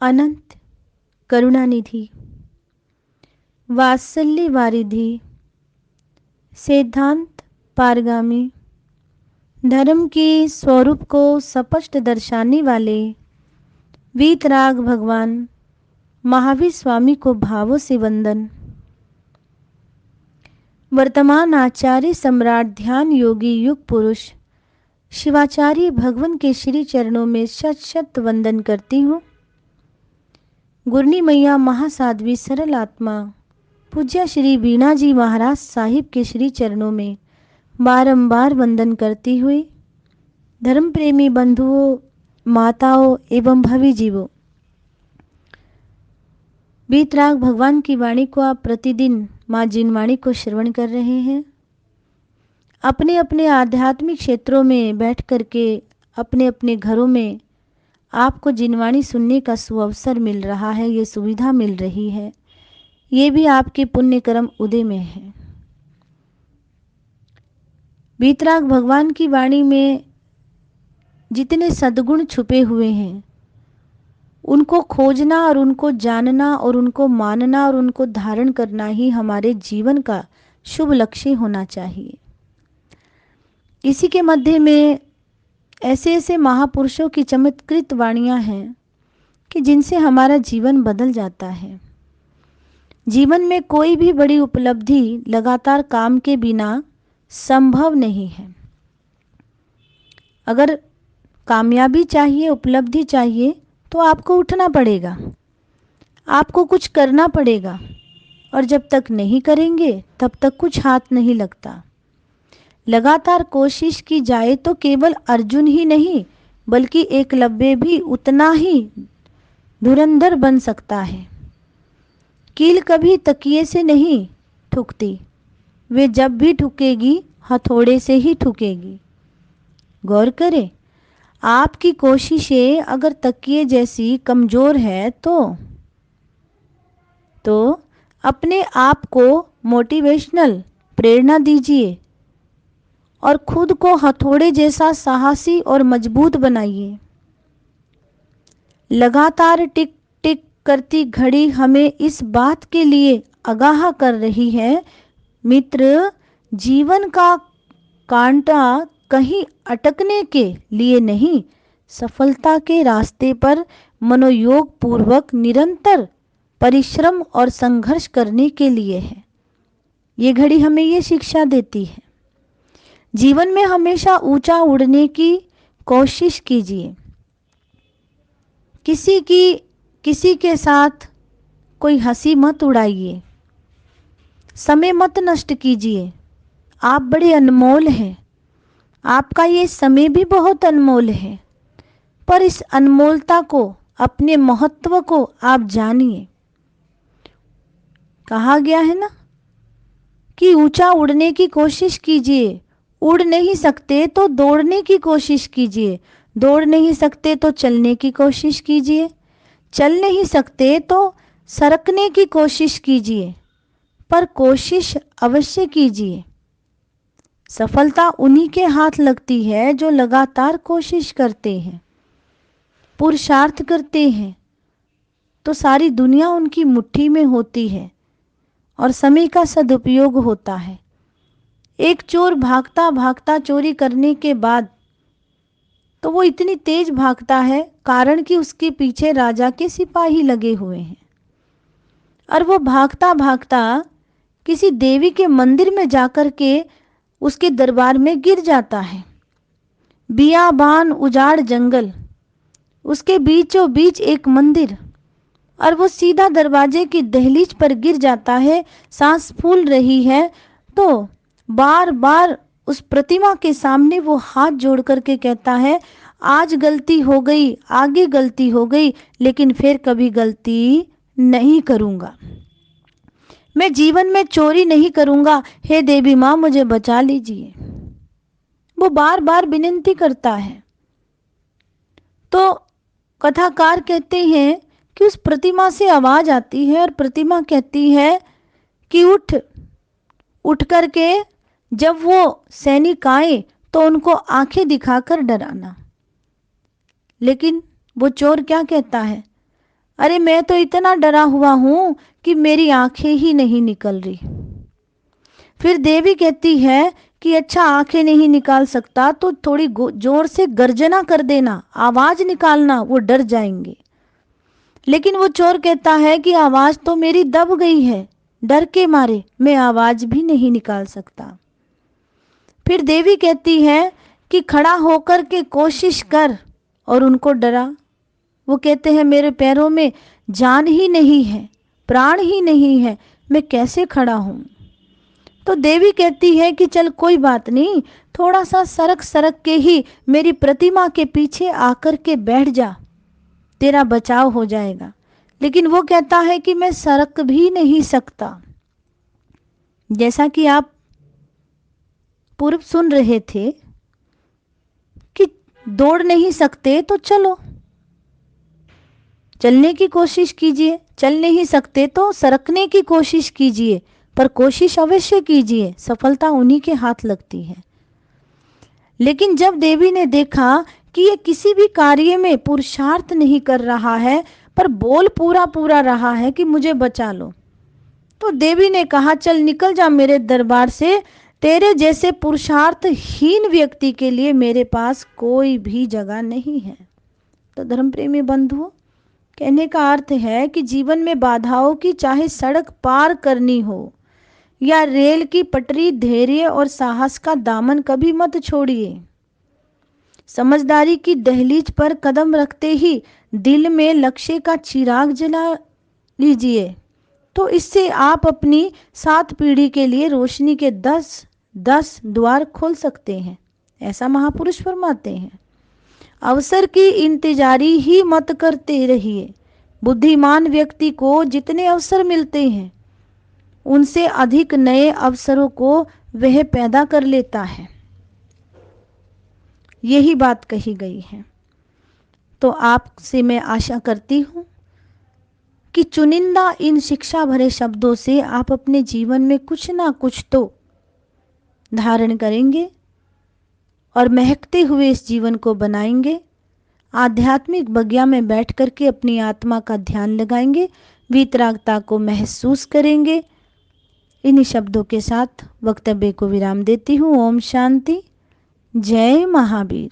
अनंत करुणानिधि, वात्सल्य वारिधि, सिद्धांत पारगामी, धर्म के स्वरूप को स्पष्ट दर्शाने वाले वीतराग भगवान महावीर स्वामी को भावों से वंदन। वर्तमान आचार्य सम्राट ध्यान योगी युग पुरुष शिवाचार्य भगवान के श्री चरणों में शत शत वंदन करती हूँ। गुरनी मैया महासाध्वी सरल आत्मा पूज्य श्री बीणा जी महाराज साहिब के श्री चरणों में बारंबार वंदन करती हुई धर्म प्रेमी बंधुओं, माताओं एवं भवी जीवों, वीतराग भगवान की वाणी को आप प्रतिदिन माँ जिनवाणी को श्रवण कर रहे हैं। अपने अपने आध्यात्मिक क्षेत्रों में बैठ करके अपने अपने घरों में आपको जिनवाणी सुनने का सुअवसर मिल रहा है, ये सुविधा मिल रही है, ये भी आपके पुण्य कर्म उदय में है। वीतराग भगवान की वाणी में जितने सद्गुण छुपे हुए हैं उनको खोजना और उनको जानना और उनको मानना और उनको धारण करना ही हमारे जीवन का शुभ लक्ष्य होना चाहिए। इसी के मध्य में ऐसे ऐसे महापुरुषों की चमत्कृत वाणियाँ हैं कि जिनसे हमारा जीवन बदल जाता है। जीवन में कोई भी बड़ी उपलब्धि लगातार काम के बिना संभव नहीं है। अगर कामयाबी चाहिए, उपलब्धि चाहिए, तो आपको उठना पड़ेगा, आपको कुछ करना पड़ेगा, और जब तक नहीं करेंगे तब तक कुछ हाथ नहीं लगता। लगातार कोशिश की जाए तो केवल अर्जुन ही नहीं बल्कि एकलव्य भी उतना ही धुरंधर बन सकता है। कील कभी तकिए से नहीं ठुकती, वे जब भी ठुकेगी हथौड़े से ही ठुकेगी। गौर करें, आपकी कोशिशें अगर तकिए जैसी कमज़ोर है तो अपने आप को मोटिवेशनल प्रेरणा दीजिए और खुद को हथौड़े जैसा साहसी और मजबूत बनाइए। लगातार टिक टिक करती घड़ी हमें इस बात के लिए आगाह कर रही है, मित्र, जीवन का कांटा कहीं अटकने के लिए नहीं, सफलता के रास्ते पर मनोयोग पूर्वक निरंतर परिश्रम और संघर्ष करने के लिए है। ये घड़ी हमें ये शिक्षा देती है। जीवन में हमेशा ऊंचा उड़ने की कोशिश कीजिए। किसी के साथ कोई हंसी मत उड़ाइए, समय मत नष्ट कीजिए। आप बड़े अनमोल हैं, आपका ये समय भी बहुत अनमोल है, पर इस अनमोलता को, अपने महत्व को आप जानिए। कहा गया है ना कि ऊंचा उड़ने की कोशिश कीजिए। उड़ नहीं सकते तो दौड़ने की कोशिश कीजिए, दौड़ नहीं सकते तो चलने की कोशिश कीजिए, चल नहीं सकते तो सरकने की कोशिश कीजिए, पर कोशिश अवश्य कीजिए। सफलता उन्हीं के हाथ लगती है जो लगातार कोशिश करते हैं, पुरुषार्थ करते हैं, तो सारी दुनिया उनकी मुट्ठी में होती है और समय का सदुपयोग होता है। एक चोर भागता भागता चोरी करने के बाद तो वो इतनी तेज भागता है कारण कि उसके पीछे राजा के सिपाही लगे हुए हैं, और वो भागता भागता किसी देवी के मंदिर में जाकर के उसके दरबार में गिर जाता है। बियाबान उजाड़ जंगल, उसके बीचों बीच एक मंदिर, और वो सीधा दरवाजे की दहलीज पर गिर जाता है। सांस फूल रही है तो बार बार उस प्रतिमा के सामने वो हाथ जोड़ करके कहता है, आज गलती हो गई, आगे गलती हो गई, लेकिन फिर कभी गलती नहीं करूँगा। मैं जीवन में चोरी नहीं करूँगा, हे देवी माँ मुझे बचा लीजिए। वो बार बार विनती करता है। तो कथाकार कहते हैं कि उस प्रतिमा से आवाज़ आती है और प्रतिमा कहती है कि उठ करके जब वो सैनिक आए तो उनको आंखें दिखाकर डराना। लेकिन वो चोर क्या कहता है, अरे मैं तो इतना डरा हुआ हूं कि मेरी आंखें ही नहीं निकल रही। फिर देवी कहती है कि अच्छा आंखें नहीं निकाल सकता तो थोड़ी जोर से गर्जना कर देना, आवाज निकालना, वो डर जाएंगे। लेकिन वो चोर कहता है कि आवाज तो मेरी दब गई है, डर के मारे मैं आवाज भी नहीं निकाल सकता। फिर देवी कहती है कि खड़ा होकर के कोशिश कर, और उनको डरा। वो कहते हैं मेरे पैरों में जान ही नहीं है, प्राण ही नहीं है, मैं कैसे खड़ा हूं। तो देवी कहती है कि चल कोई बात नहीं, थोड़ा सा सरक सरक के ही मेरी प्रतिमा के पीछे आकर के बैठ जा, तेरा बचाव हो जाएगा। लेकिन वो कहता है कि मैं सरक भी नहीं सकता। जैसा कि आप पूर्व सुन रहे थे कि दौड़ नहीं सकते तो चलो, चलने की कोशिश कीजिए, चल नहीं सकते तो सरकने की कोशिश कीजिए, पर कोशिश अवश्य कीजिए, सफलता उन्हीं के हाथ लगती है। लेकिन जब देवी ने देखा कि ये किसी भी कार्य में पुरुषार्थ नहीं कर रहा है, पर बोल पूरा पूरा रहा है कि मुझे बचा लो, तो देवी ने कहा चल निकल जा मेरे दरबार से, तेरे जैसे पुरुषार्थहीन व्यक्ति के लिए मेरे पास कोई भी जगह नहीं है। तो धर्म प्रेमी बंधुओं, कहने का अर्थ है कि जीवन में बाधाओं की चाहे सड़क पार करनी हो या रेल की पटरी, धैर्य और साहस का दामन कभी मत छोड़िए। समझदारी की दहलीज पर कदम रखते ही दिल में लक्ष्य का चिराग जला लीजिए, तो इससे आप अपनी 7 पीढ़ी के लिए रोशनी के 10 द्वार खोल सकते हैं, ऐसा महापुरुष फरमाते हैं। अवसर की इंतजारी ही मत करते रहिए। बुद्धिमान व्यक्ति को जितने अवसर मिलते हैं उनसे अधिक नए अवसरों को वह पैदा कर लेता है, यही बात कही गई है। तो आपसे मैं आशा करती हूँ कि चुनिंदा इन शिक्षा भरे शब्दों से आप अपने जीवन में कुछ ना कुछ तो धारण करेंगे और महकते हुए इस जीवन को बनाएंगे। आध्यात्मिक बगिया में बैठ करके अपनी आत्मा का ध्यान लगाएंगे, वीतरागता को महसूस करेंगे। इन्हीं शब्दों के साथ वक्तव्य को विराम देती हूँ। ओम शांति। जय महावीर।